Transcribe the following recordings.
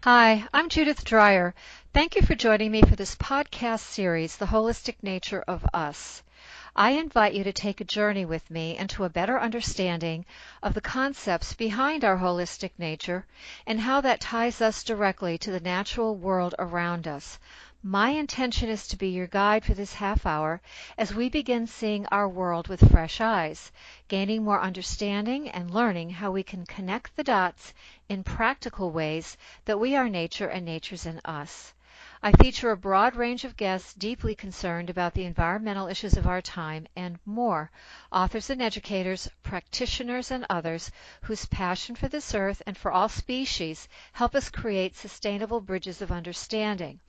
Hi, I'm Judith Dreyer. Thank you for joining me for this podcast series, The Holistic Nature of Us. I invite you to take a journey with me into a better understanding of the concepts behind our holistic nature and how that ties us directly to the natural world around us. My intention is to be your guide for this half hour as we begin seeing our world with fresh eyes, gaining more understanding and learning how we can connect the dots in practical ways that we are nature and nature's in us. I feature a broad range of guests deeply concerned about the environmental issues of our time and more, authors and educators, practitioners, and others whose passion for this earth and for all species help us create sustainable bridges of understanding.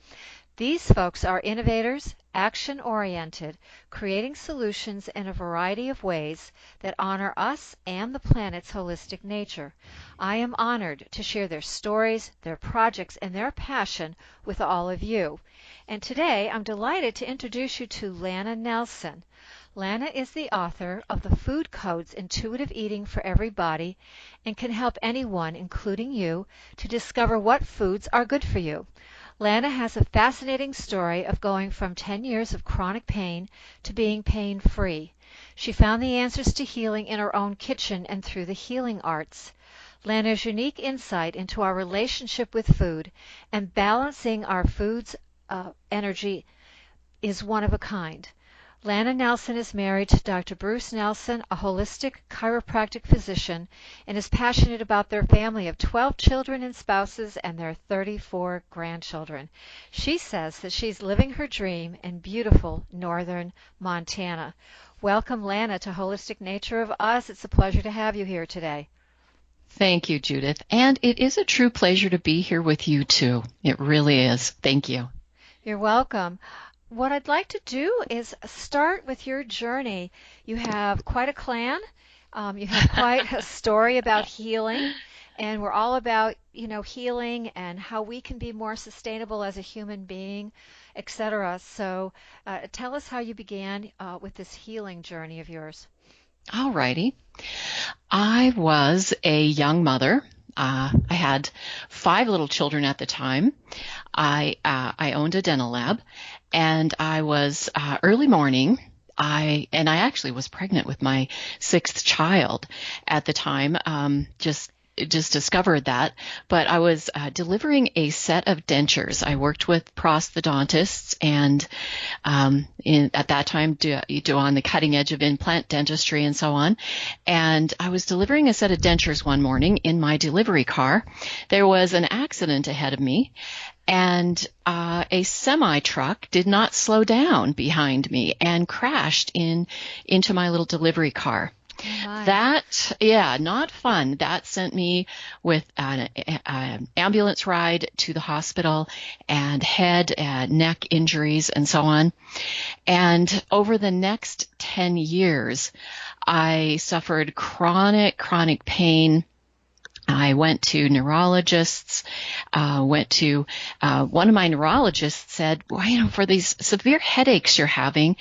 These folks are innovators, action-oriented, creating solutions in a variety of ways that honor us and the planet's holistic nature. I am honored to share their stories, their projects, and their passion with all of you. And today I'm delighted to introduce you to Lana Nelson. Lana is the author of The Food Code's Intuitive Eating for Everybody and can help anyone, including you, to discover what foods are good for you. Lana has a fascinating story of going from 10 years of chronic pain to being pain-free. She found the answers to healing in her own kitchen and through the healing arts. Lana's unique insight into our relationship with food and balancing our food's energy is one of a kind. Lana Nelson is married to Dr. Bruce Nelson, a holistic chiropractic physician, and is passionate about their family of 12 children and spouses and their 34 grandchildren. She says that she's living her dream in beautiful northern Montana. Welcome, Lana, to Holistic Nature of Us. It's a pleasure to have you here today. Thank you, Judith. And it is a true pleasure to be here with you, too. It really is. Thank you. You're welcome. What I'd like to do is start with your journey. You have quite a clan. You have quite a story about healing, and we're all about, healing and how we can be more sustainable as a human being, etc. So tell us how you began with this healing journey of yours. All righty. I was a young mother. I had 5 little children at the time. I owned a dental lab, and I was early morning. I actually was pregnant with my 6th child at the time. Just discovered that, but I was delivering a set of dentures. I worked with prosthodontists and at that time do on the cutting edge of implant dentistry and so on. And I was delivering a set of dentures one morning in my delivery car. There was an accident ahead of me, and a semi-truck did not slow down behind me and crashed into my little delivery car. Oh, that, not fun. That sent me with an ambulance ride to the hospital and head, neck injuries and so on. And over the next 10 years, I suffered chronic pain. I went to neurologists, one of my neurologists said, well, for these severe headaches you're having,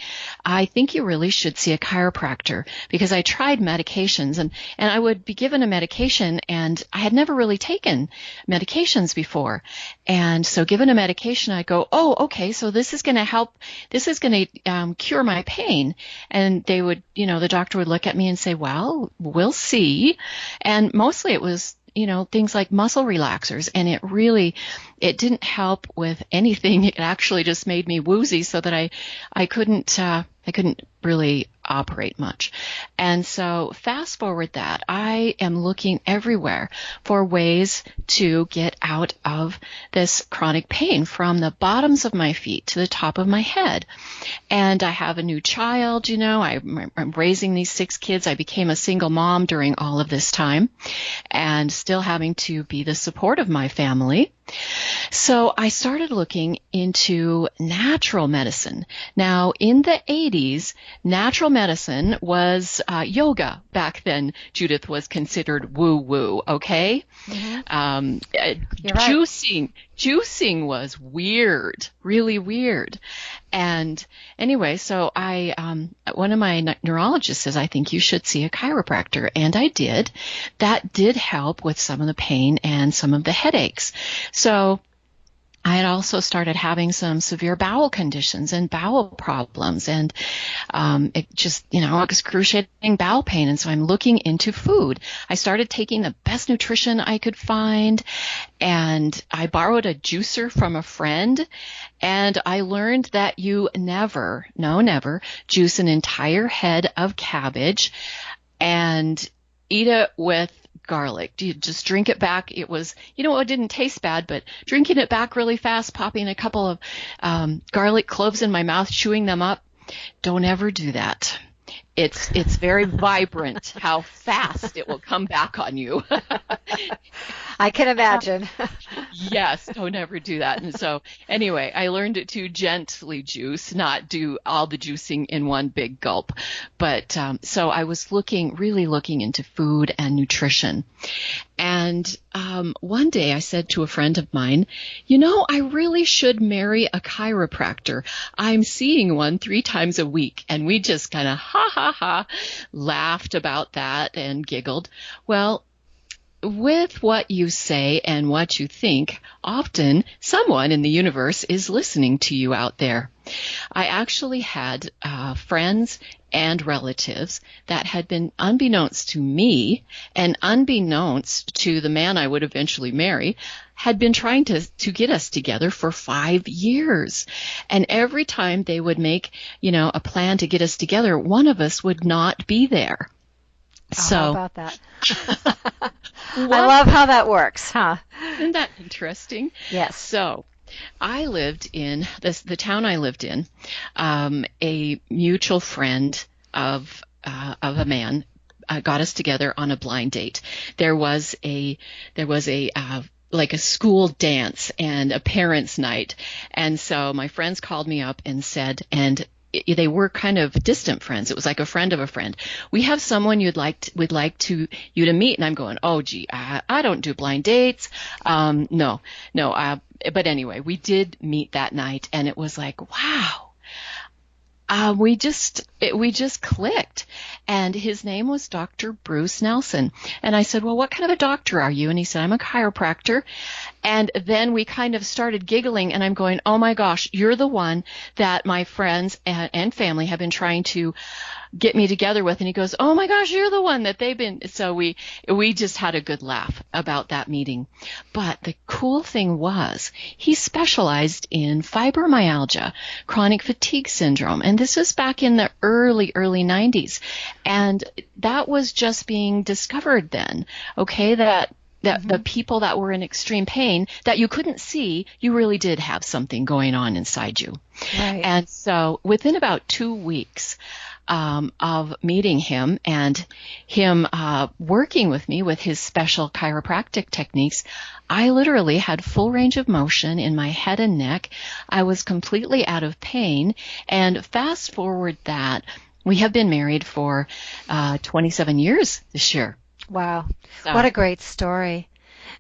I think you really should see a chiropractor, because I tried medications and I would be given a medication, and I had never really taken medications before. And so given a medication, I go, oh, okay, so this is going to help. This is going to cure my pain. And they would, the doctor would look at me and say, well, we'll see. And mostly it was things like muscle relaxers, and it didn't help with anything. It actually just made me woozy so that I couldn't really operate much. And so fast forward that, I am looking everywhere for ways to get out of this chronic pain from the bottoms of my feet to the top of my head. And I have a new child, I'm raising these 6 kids. I became a single mom during all of this time and still having to be the support of my family. So I started looking into natural medicine. Now, in the 80s, natural medicine was yoga. Back then, Judith, was considered woo-woo, okay? Mm-hmm. You're right. juicing was weird, really weird. And anyway, so one of my neurologists says, I think you should see a chiropractor. And I did. That did help with some of the pain and some of the headaches. So I had also started having some severe bowel conditions and bowel problems and excruciating bowel pain. And so I'm looking into food. I started taking the best nutrition I could find, and I borrowed a juicer from a friend, and I learned that you never juice an entire head of cabbage and eat it with garlic. You just drink it back. It was, it didn't taste bad, but drinking it back really fast, popping a couple of garlic cloves in my mouth, chewing them up. Don't ever do that. It's very vibrant how fast it will come back on you. I can imagine. Yes, don't ever do that. And so anyway, I learned to gently juice, not do all the juicing in one big gulp. But so I was really looking into food and nutrition. And one day I said to a friend of mine, I really should marry a chiropractor. I'm seeing one 3 times a week. And we just kind of laughed about that and giggled. Well, with what you say and what you think, often someone in the universe is listening to you out there. I actually had friends and relatives that had been, unbeknownst to me and unbeknownst to the man I would eventually marry, had been trying to get us together for 5 years. And every time they would make, a plan to get us together, one of us would not be there. So, how about that? I love how that works, huh? Isn't that interesting? Yes. So I lived in the town I lived in. A mutual friend of a man got us together on a blind date. There was a like a school dance and a parents' night, and so my friends called me up and said, and they were kind of distant friends. It was like a friend of a friend. We have someone we'd like you to meet. And I'm going, oh, gee, I don't do blind dates. No. But anyway, we did meet that night, and it was like, wow. We just clicked. And his name was Dr. Bruce Nelson. And I said, well, what kind of a doctor are you? And he said, I'm a chiropractor. And then we kind of started giggling, and I'm going, oh my gosh, you're the one that my friends and family have been trying to get me together with. And he goes, oh my gosh, you're the one that they've been. So we just had a good laugh about that meeting. But the cool thing was he specialized in fibromyalgia, chronic fatigue syndrome. And this was back in the early 90s. And that was just being discovered then. Okay. That the people that were in extreme pain that you couldn't see, you really did have something going on inside you. Right. And so within about 2 weeks of meeting him and him working with me with his special chiropractic techniques, I literally had full range of motion in my head and neck. I was completely out of pain. And fast forward that, we have been married for 27 years this year. Wow. So, what a great story.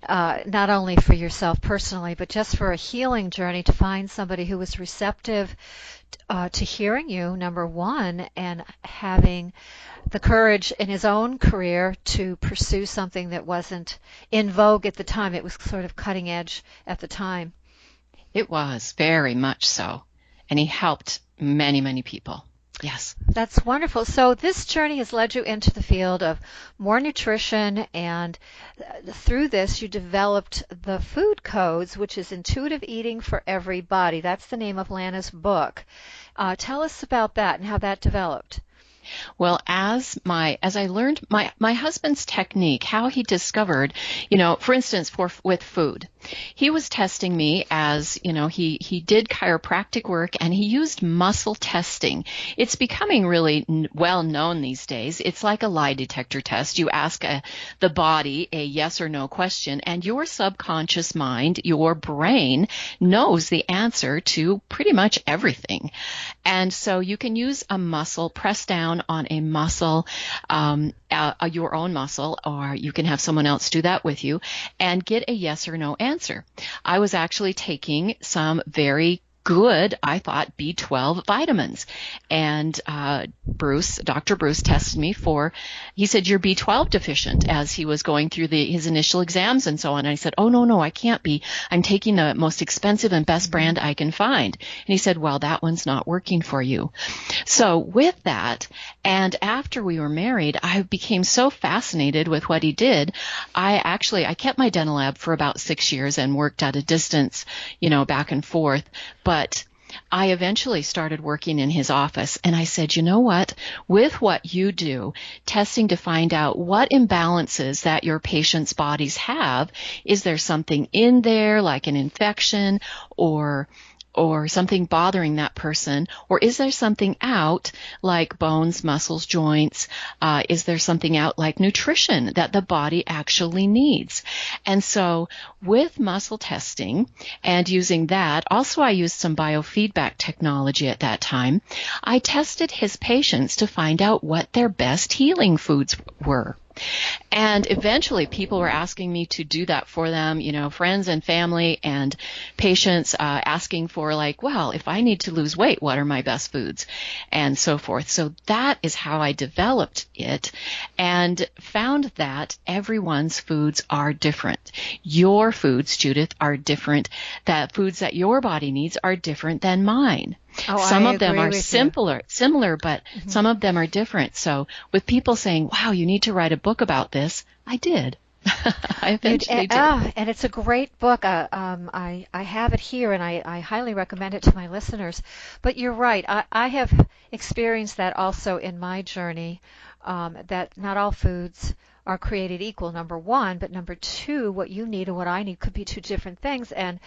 Not only for yourself personally, but just for a healing journey to find somebody who was receptive to hearing you, number one, and having the courage in his own career to pursue something that wasn't in vogue at the time. It was sort of cutting edge at the time. It was very much so. And he helped many, many people. Yes. That's wonderful. So this journey has led you into the field of more nutrition, and through this you developed the food codes, which is Intuitive Eating for Everybody. That's the name of Lana's book. Tell us about that and how that developed. Well, as I learned my husband's technique, how he discovered, for instance, with food, he was testing me as, he did chiropractic work and he used muscle testing. It's becoming really well known these days. It's like a lie detector test. You ask the body a yes or no question, and your subconscious mind, your brain, knows the answer to pretty much everything. And so you can use a muscle, press down down on a muscle, your own muscle, or you can have someone else do that with you, and get a yes or no answer. I was actually taking some very good, I thought, B12 vitamins. And Dr. Bruce tested me he said, you're B12 deficient, as he was going through his initial exams and so on. And I said, oh, no, I can't be. I'm taking the most expensive and best brand I can find. And he said, well, that one's not working for you. So with that, and after we were married, I became so fascinated with what he did. I kept my dental lab for about 6 years and worked at a distance, back and forth. But I eventually started working in his office, and I said, you know what? With what you do, testing to find out what imbalances that your patient's bodies have, is there something in there like an infection or something bothering that person, or is there something out like bones, muscles, joints? Is there something out like nutrition that the body actually needs? And so with muscle testing and using that, also I used some biofeedback technology at that time. I tested his patients to find out what their best healing foods were. And eventually people were asking me to do that for them, friends and family and patients asking for if I need to lose weight, what are my best foods and so forth. So that is how I developed it and found that everyone's foods are different. Your foods, Judith, are different. That foods that your body needs are different than mine. Some of them are similar, but some of them are different. So with people saying, wow, you need to write a book about this, I did. I eventually did. And it's a great book. I have it here, and I highly recommend it to my listeners. But you're right. I have experienced that also in my journey, that not all foods are created equal, number one, but number two, what you need and what I need could be two different things. And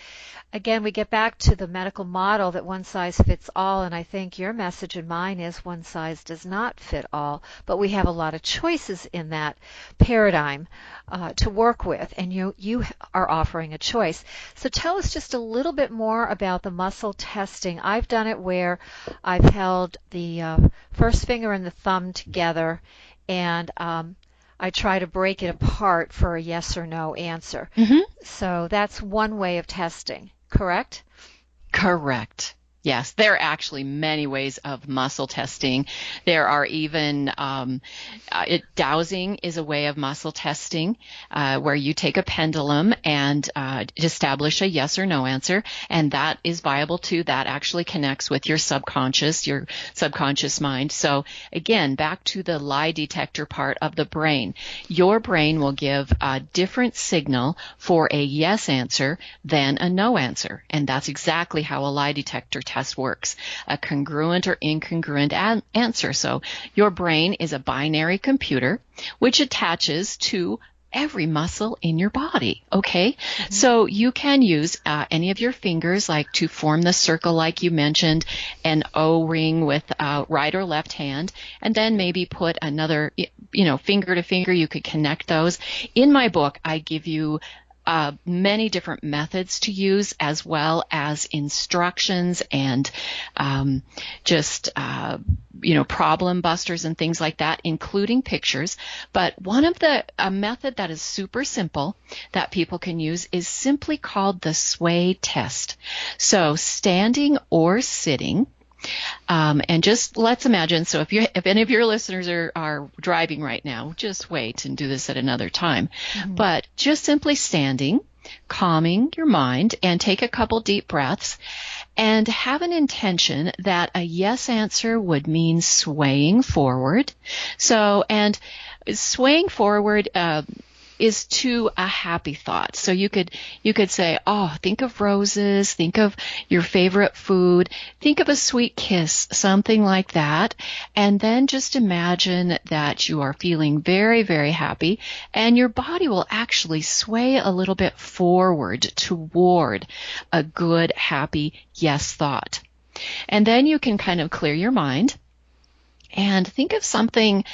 again, we get back to the medical model that one size fits all, and I think your message and mine is one size does not fit all, but we have a lot of choices in that paradigm to work with, and you are offering a choice. So tell us just a little bit more about the muscle testing. I've done it where I've held the first finger and the thumb together, and I try to break it apart for a yes or no answer. So that's one way of testing, correct? Correct. Yes, there are actually many ways of muscle testing. There are even dowsing is a way of muscle testing where you take a pendulum and establish a yes or no answer, and that is viable too. That actually connects with your subconscious mind. So again, back to the lie detector part of the brain. Your brain will give a different signal for a yes answer than a no answer, and that's exactly how a lie detector test works, a congruent or incongruent answer. So your brain is a binary computer which attaches to every muscle in your body, okay? So you can use any of your fingers, like to form the circle like you mentioned, an O-ring with right or left hand, and then maybe put another, finger to finger. You could connect those. In my book, I give you many different methods to use, as well as instructions and problem busters and things like that, including pictures. But a method that is super simple that people can use is simply called the sway test. So standing or sitting. And just let's imagine, so if any of your listeners are driving right now, just wait and do this at another time. But just simply standing, calming your mind, and take a couple deep breaths, and have an intention that a yes answer would mean swaying forward. So, and swaying forward is to a happy thought. So you could say, oh, think of roses, think of your favorite food, think of a sweet kiss, something like that. And then just imagine that you are feeling very, very happy, and your body will actually sway a little bit forward toward a good, happy yes thought. And then you can kind of clear your mind And think of something,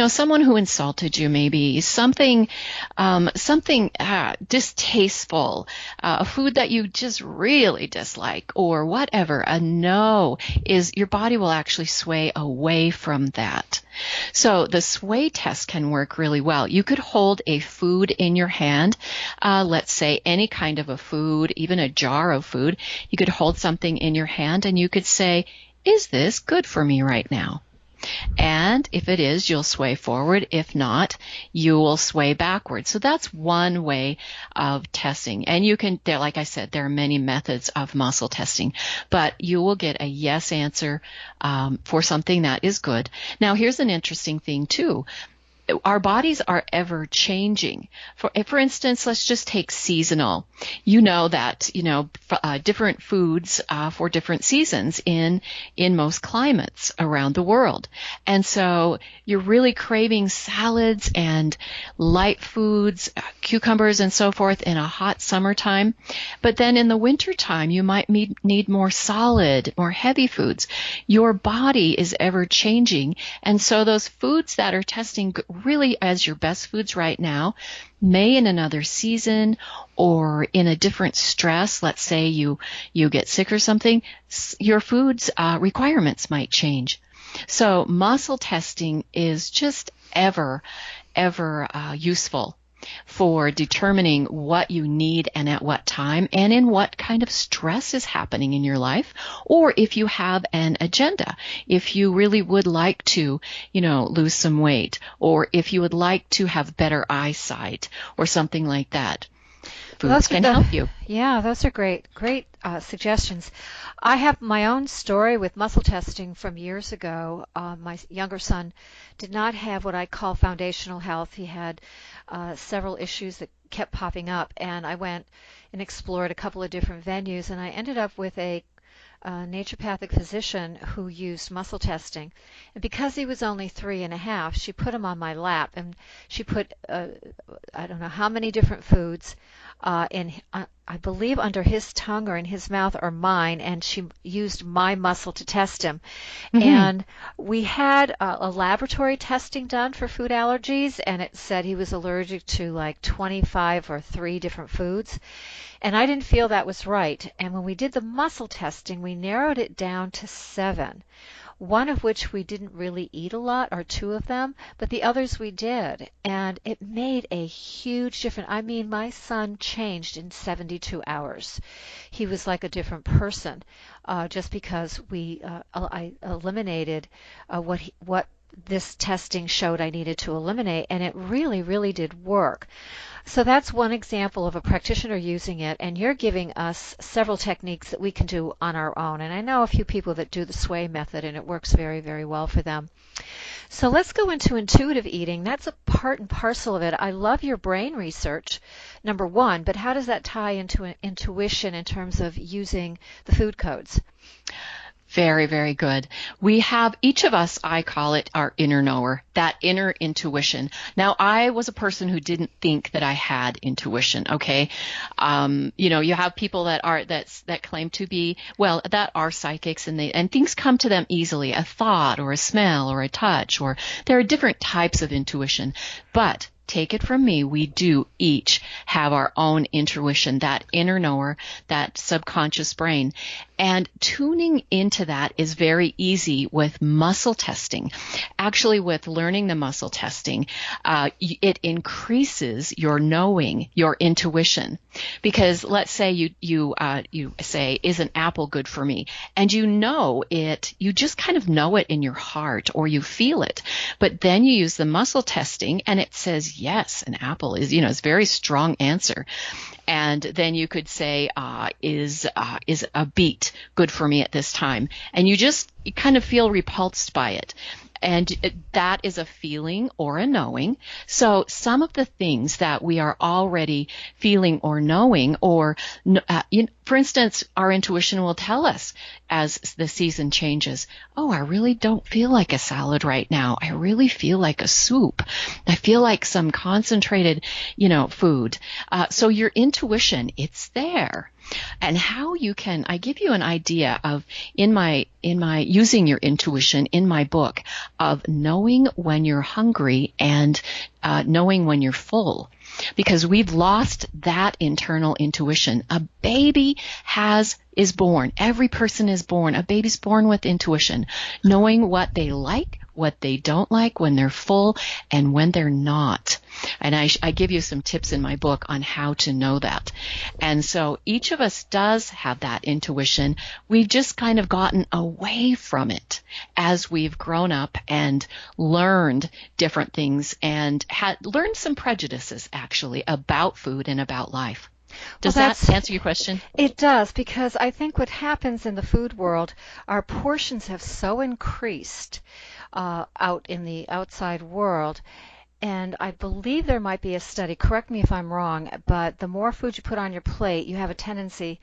someone who insulted you, maybe something distasteful, a food that you just really dislike, or whatever. A no is your body will actually sway away from that. So the sway test can work really well. You could hold a food in your hand, let's say any kind of a food, even a jar of food. You could hold something in your hand and you could say, is this good for me right now? And if it is, you'll sway forward. If not, you will sway backward. So that's one way of testing. And you can, like I said, there are many methods of muscle testing, but you will get a yes answer for something that is good. Now, here's an interesting thing too. Our bodies are ever changing. For instance, let's just take seasonal. You know that, different foods for different seasons in most climates around the world. And so you're really craving salads and light foods, cucumbers and so forth in a hot summertime. But then in the wintertime, you might need more solid, more heavy foods. Your body is ever changing. And so those foods that are testing really as your best foods right now may in another season or in a different stress, let's say you get sick or something, your food's requirements might change. So muscle testing is just ever useful for determining what you need and at what time and in what kind of stress is happening in your life, or if you have an agenda, if you really would like to, lose some weight, or if you would like to have better eyesight or something like that. Foods can help you. Yeah, those are great suggestions. I have my own story with muscle testing from years ago. My younger son did not have what I call foundational health. He had several issues that kept popping up, and I went and explored a couple of different venues, and I ended up with a naturopathic physician who used muscle testing. And because he was only 3.5, she put him on my lap, and she put I don't know how many different foods in, I believe, under his tongue or in his mouth or mine, and she used my muscle to test him. Mm-hmm. And we had a laboratory testing done for food allergies, and it said he was allergic to like 25 or 3 different foods. And I didn't feel that was right. And when we did the muscle testing, we narrowed it down to 7. One of which we didn't really eat a lot, or 2 of them, but the others we did. And it made a huge difference. I mean, my son changed in 72 hours. He was like a different person, just because I eliminated what this testing showed I needed to eliminate, and it really, really did work. So that's one example of a practitioner using it, and you're giving us several techniques that we can do on our own. And I know a few people that do the sway method, and it works very, very well for them. So let's go into intuitive eating. That's a part and parcel of it. I love your brain research, number one, but how does that tie into intuition in terms of using the food codes? Very, very good. We have, each of us, I call it our inner knower, that inner intuition. Now, I was a person who didn't think that I had intuition, okay? You have people that claim to be, that are psychics, and things come to them easily, a thought or a smell or a touch, or there are different types of intuition. But take it from me, we do each have our own intuition, that inner knower, that subconscious brain. And tuning into that is very easy with muscle testing. Actually, with learning the muscle testing, it increases your knowing, your intuition. Because let's say you say, is an apple good for me? And you know it, you just kind of know it in your heart, or you feel it. But then you use the muscle testing and it says, yes, an apple is, it's a very strong answer. And then you could say, is a beet good for me at this time? And you kind of feel repulsed by it. And that is a feeling or a knowing. So some of the things that we are already feeling or knowing, or for instance, our intuition will tell us as the season changes, oh, I really don't feel like a salad right now. I really feel like a soup. I feel like some concentrated, food. So your intuition, it's there. and how you can, I give you an idea of in my using your intuition in my book of knowing when you're hungry and knowing when you're full. Because we've lost that internal intuition. A baby is born. Every person is born. A baby's born with intuition, knowing what they like, what they don't like, when they're full, and when they're not. And I give you some tips in my book on how to know that. And so each of us does have that intuition. We've just kind of gotten away from it as we've grown up and learned different things and learned some prejudices, actually, about food and about life. Does that answer your question? It does, because I think what happens in the food world, our portions have so increased out in the outside world. And I believe there might be a study, correct me if I'm wrong, but the more food you put on your plate, you have a tendency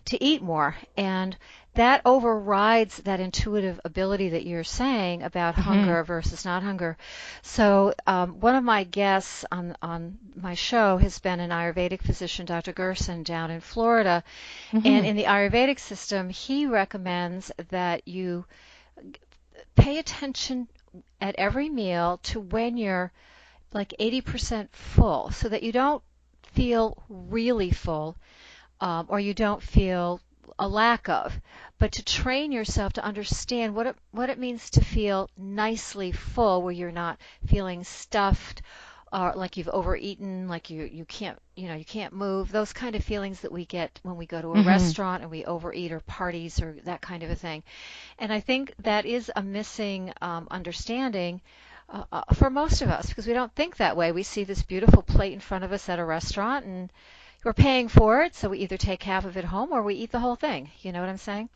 to eat more. And that overrides that intuitive ability that you're saying about hunger versus not hunger. So one of my guests on my show has been an Ayurvedic physician, Dr. Gerson, down in Florida. And in the Ayurvedic system, he recommends that you pay attention at every meal to when you're like 80% full, so that you don't feel really full or you don't feel a lack of, but to train yourself to understand what it means to feel nicely full, where you're not feeling stuffed or like you've overeaten, like you can't you can't move, those kind of feelings that we get when we go to a restaurant and we overeat, or parties, or that kind of a thing. And I think that is a missing understanding for most of us, because we don't think that way. We see this beautiful plate in front of us at a restaurant, and we're paying for it, so we either take half of it home or we eat the whole thing. You know what I'm saying?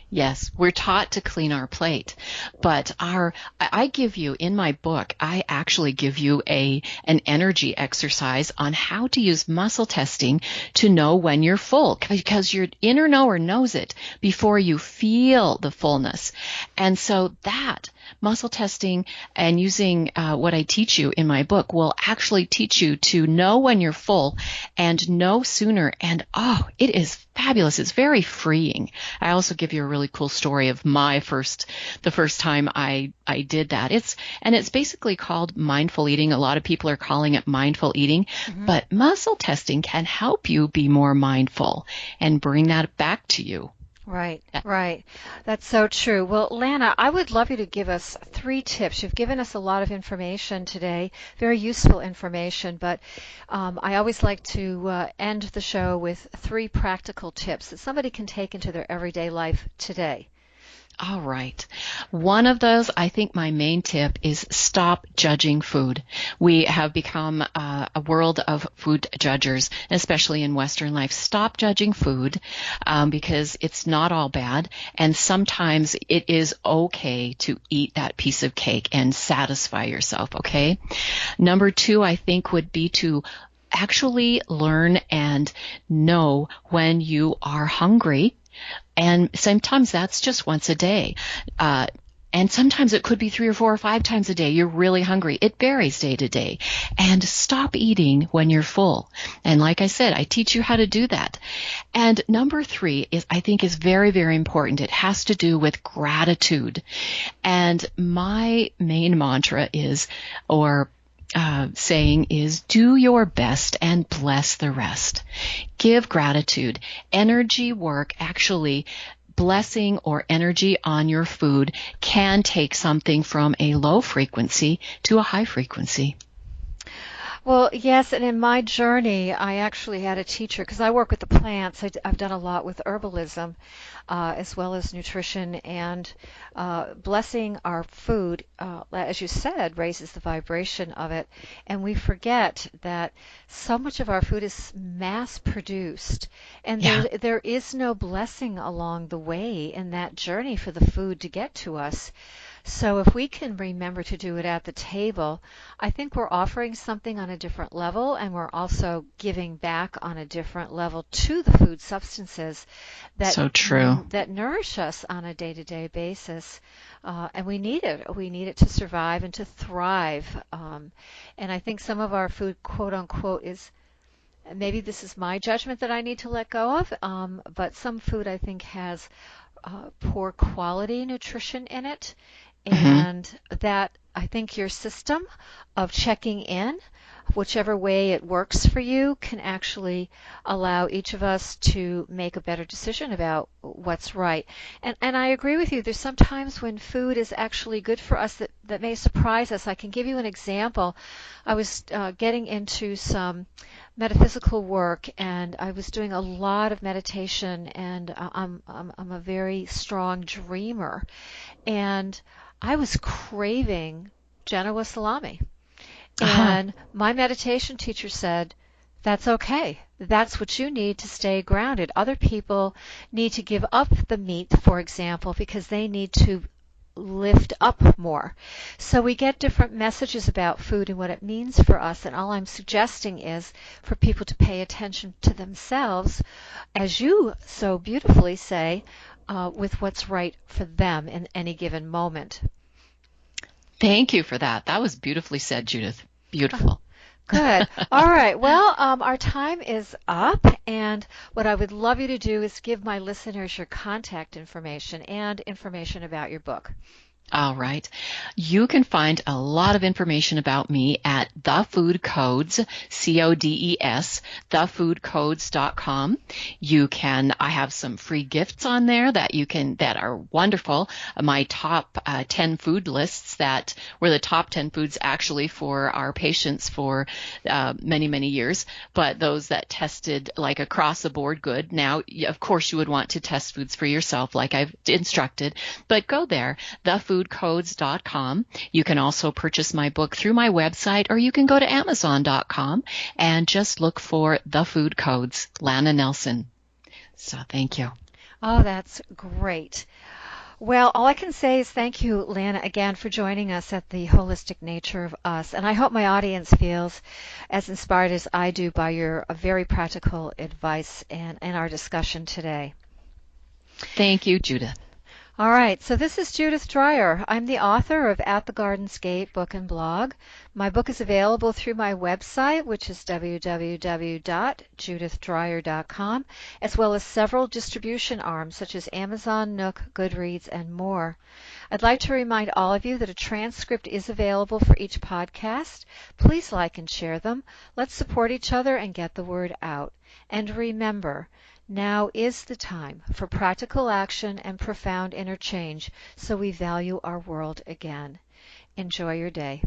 Yes, we're taught to clean our plate, but I give you in my book, I actually give you an energy exercise on how to use muscle testing to know when you're full, because your inner knower knows it before you feel the fullness. And so that muscle testing and using what I teach you in my book will actually teach you to know when you're full and know sooner. And it is fabulous. It's very freeing. I also give you a really cool story of the first time I did that. It's basically called mindful eating. A lot of people are calling it mindful eating, but muscle testing can help you be more mindful and bring that back to you. Right, right. That's so true. Well, Lana, I would love you to give us 3 tips. You've given us a lot of information today, very useful information, but I always like to end the show with 3 practical tips that somebody can take into their everyday life today. All right. One of those, I think my main tip is stop judging food. We have become a world of food judgers, especially in Western life. Stop judging food because it's not all bad. And sometimes it is okay to eat that piece of cake and satisfy yourself, okay? Number 2, I think, would be to actually learn and know when you are hungry. And sometimes that's just once a day. And sometimes it could be 3 or 4 or 5 times a day. You're really hungry. It varies day to day. And stop eating when you're full. And like I said, I teach you how to do that. And number 3 I think is very, very important. It has to do with gratitude. And my main mantra saying is, do your best and bless the rest. Give gratitude. Energy work, actually, blessing or energy on your food can take something from a low frequency to a high frequency. Well, yes, and in my journey, I actually had a teacher, because I work with the plants. I've done a lot with herbalism as well as nutrition, and blessing our food, as you said, raises the vibration of it. And we forget that so much of our food is mass-produced, and there is no blessing along the way in that journey for the food to get to us. So if we can remember to do it at the table, I think we're offering something on a different level, and we're also giving back on a different level to the food substances that nourish us on a day-to-day basis. And we need it. We need it to survive and to thrive. And I think some of our food, quote unquote, is maybe this is my judgment that I need to let go of, but some food I think has poor quality nutrition in it, Hmm. and that I think your system of checking in, whichever way it works for you, can actually allow each of us to make a better decision about what's right. And I agree with you. There's some times when food is actually good for us that may surprise us. I can give you an example. I was getting into some metaphysical work, and I was doing a lot of meditation, and I'm a very strong dreamer, and I was craving Genoa salami. Uh-huh. And my meditation teacher said, that's okay. That's what you need to stay grounded. Other people need to give up the meat, for example, because they need to lift up more. So we get different messages about food and what it means for us, and all I'm suggesting is for people to pay attention to themselves, as you so beautifully say, with what's right for them in any given moment. Thank you for that. That was beautifully said, Judith. Beautiful. Good. All right. Well, our time is up, and what I would love you to do is give my listeners your contact information and information about your book. All right. You can find a lot of information about me at The Food Codes, CODES, thefoodcodes.com. I have some free gifts on there that are wonderful. My top 10 food lists that were the top 10 foods actually for our patients for many, many years, but those that tested like across the board good. Now, of course, you would want to test foods for yourself like I've instructed, but go there, thefoodcodes.com. You can also purchase my book through my website, or you can go to Amazon.com and just look for The Food Codes, Lana Nelson. So thank you. Oh, that's great. Well, all I can say is thank you, Lana, again for joining us at the Holistic Nature of Us. And I hope my audience feels as inspired as I do by your very practical advice and our discussion today. Thank you, Judith. All right, so this is Judith Dreyer. I'm the author of At the Garden's Gate book and blog. My book is available through my website, which is www.judithdreyer.com, as well as several distribution arms such as Amazon, Nook, Goodreads, and more. I'd like to remind all of you that a transcript is available for each podcast. Please like and share them. Let's support each other and get the word out. And remember, now is the time for practical action and profound interchange so we value our world again. Enjoy your day.